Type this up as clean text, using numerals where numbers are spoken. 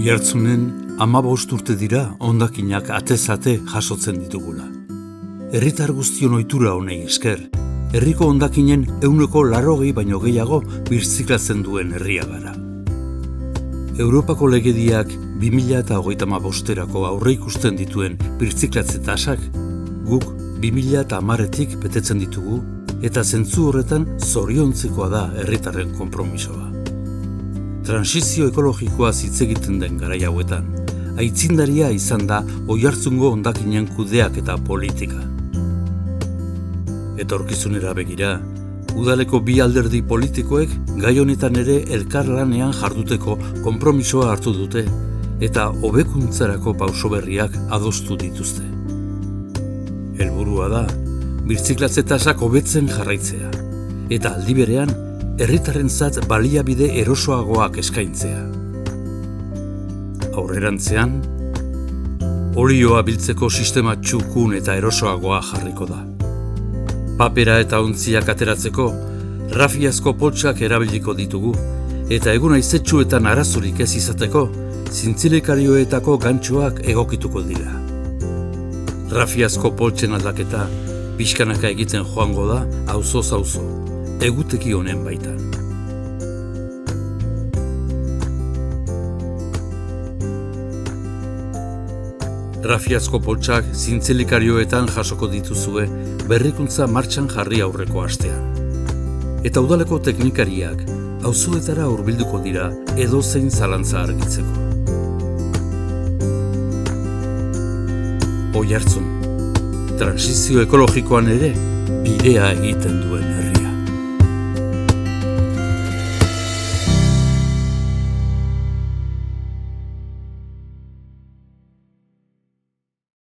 Oiartzunen 15 urte dira hondakinak atez-ate jasotzen ditugula. Herritar guztion ohitura honei esker, herriko hondakinen 80% baino gehiago birziklatzen duen herria gara. Europako legediak 2035erako aurreikusten dituen birziklatze tasak guk 2010etik betetzen ditugu eta zentzu horretan zoriontzekoa da herritarren konpromisoa. Transizio ekologikoa hitz egiten den garai hauetan, aitzindaria izan da Oiartzungo hondakinen kudeak eta politika. Etorkizunera begira, udaleko bi alderdi politikoek gai honetan ere elkarlanean jarduteko konpromisoa hartu dute eta hobekuntzarako pauso berriak adostu dituzte. Helburua da, birziklatze tasak hobetzen jarraitzea eta aldi berean herritarrentzat baliabide erosoagoak eskaintzea. Aurrerantzean, olioa biltzeko sistema txukun eta erosoagoa jarriko da. Papera eta ontziak ateratzeko, rafiazko poltsak erabiliko ditugu, eta egun haizetsuetan arazorik ez izateko, zintzilekarioetako gantxoak egokituko dira. Rafiazko poltsen aldaketa, pixkanaka egiten joango da, auzoz auzo, eguteki honen baitan. Rafiazko poltsak zintzilikarioetan jasoko dituzue berrikuntza martxan jarri aurreko astean. Eta udaleko teknikariak auzoetara hurbilduko dira edozein zalantza argitzeko. Oiartzun, transizio ekologikoan ere bidea egiten duen herria.